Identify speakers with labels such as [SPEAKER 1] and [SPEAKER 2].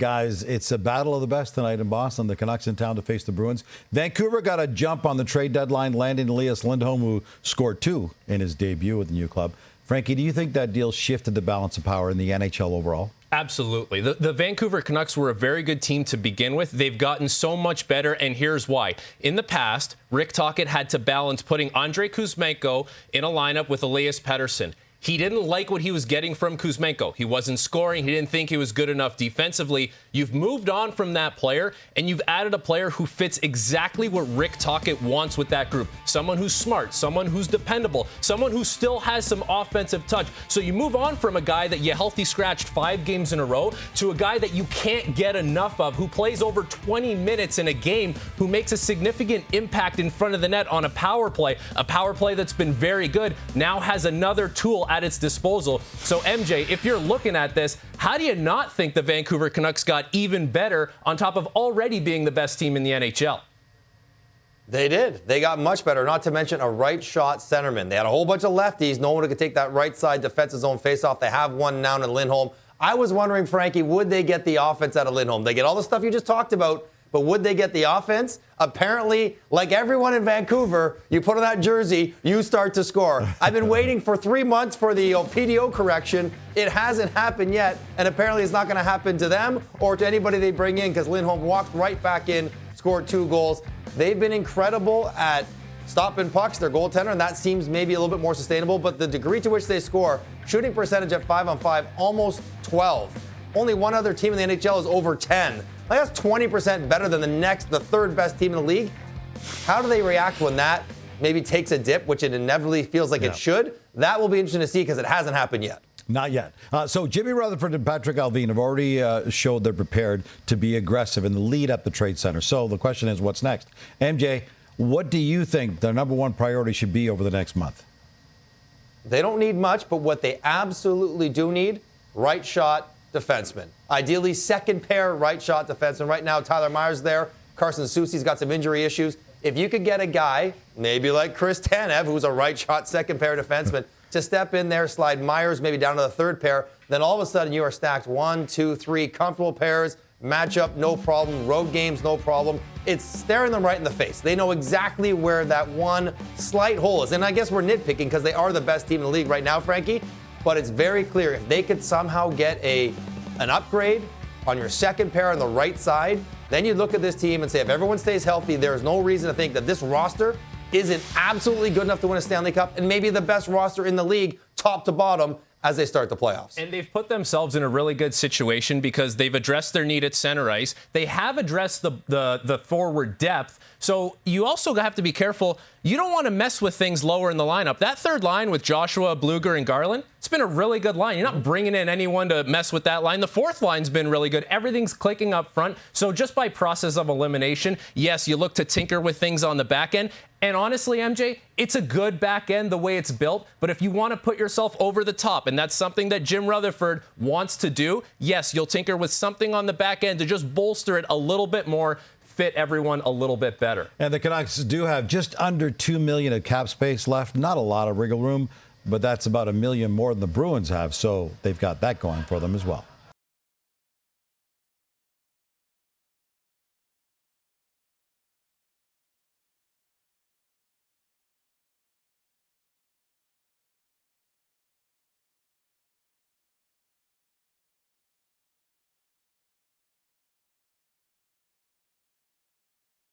[SPEAKER 1] Guys, it's a battle of the best tonight in Boston. The Canucks in town to face the Bruins. Vancouver got a jump on the trade deadline, landing Elias Lindholm, who scored 2 in his debut with the new club. Frankie, do you think that deal shifted the balance of power in the NHL overall?
[SPEAKER 2] Absolutely. The Vancouver Canucks were a very good team to begin with. They've gotten so much better, and here's why. In the past, Rick Tocchet had to balance putting Andrei Kuzmenko in a lineup with Elias Pettersson. He didn't like what he was getting from Kuzmenko. He wasn't scoring. He didn't think he was good enough defensively. You've moved on from that player, and you've added a player who fits exactly what Rick Tocchet wants with that group. Someone who's smart, someone who's dependable, someone who still has some offensive touch. So you move on from a guy that you healthy scratched 5 games in a row to a guy that you can't get enough of, who plays over 20 minutes in a game, who makes a significant impact in front of the net on a power play that's been very good, now has another tool at its disposal. So MJ, if you're looking at this, how do you not think the Vancouver Canucks got even better on top of already being the best team in the NHL?
[SPEAKER 3] They did. They got much better, not to mention a right shot centerman. They had a whole bunch of lefties. No one could take that right side defensive zone faceoff. They have one now in Lindholm. I was wondering, Frankie, would they get the offense out of Lindholm? They get all the stuff you just talked about, but would they get the offense? Apparently, like everyone in Vancouver, you put on that jersey, you start to score. I've been waiting for 3 months for the PDO correction. It hasn't happened yet, and apparently it's not going to happen to them or to anybody they bring in, because Lindholm walked right back in, scored 2 goals. They've been incredible at stopping pucks, their goaltender, and that seems maybe a little bit more sustainable, but the degree to which they score, shooting percentage at 5-on-5, almost 12. Only one other team in the NHL is over 10. Like, that's 20% better than the third best team in the league. How do they react when that maybe takes a dip, which it inevitably feels like it should? That will be interesting to see, because it hasn't happened yet.
[SPEAKER 1] Not yet. So Jimmy Rutherford and Patrick Allvin have already showed they're prepared to be aggressive in the lead up the trade center. So the question is, what's next? MJ, what do you think their number one priority should be over the next month?
[SPEAKER 3] They don't need much, but what they absolutely do need, right shot defenseman. Ideally, second pair right shot defenseman. Right now, Tyler Myers there. Carson Soucy's got some injury issues. If you could get a guy, maybe like Chris Tanev, who's a right shot second pair defenseman, to step in there, slide Myers maybe down to the third pair, then all of a sudden you are stacked 1, 2, 3 comfortable pairs, matchup, no problem, road games, no problem. It's staring them right in the face. They know exactly where that one slight hole is. And I guess we're nitpicking because they are the best team in the league right now, Frankie. But it's very clear, if they could somehow get an upgrade on your second pair on the right side, then you look at this team and say, if everyone stays healthy, there's no reason to think that this roster isn't absolutely good enough to win a Stanley Cup, and maybe the best roster in the league, top to bottom, as they start the playoffs.
[SPEAKER 2] And they've put themselves in a really good situation because they've addressed their need at center ice. They have addressed the forward depth. So you also have to be careful. You don't want to mess with things lower in the lineup. That third line with Joshua, Bluger, and Garland, it's been a really good line. You're not bringing in anyone to mess with that line. The fourth line's been really good. Everything's clicking up front. So just by process of elimination, yes, you look to tinker with things on the back end. And honestly, MJ, it's a good back end the way it's built. But if you want to put yourself over the top, and that's something that Jim Rutherford wants to do, yes, you'll tinker with something on the back end to just bolster it a little bit more, fit everyone a little bit better.
[SPEAKER 1] And the Canucks do have just under $2 million of cap space left. Not a lot of wriggle room, but that's about $1 million more than the Bruins have. So they've got that going for them as well.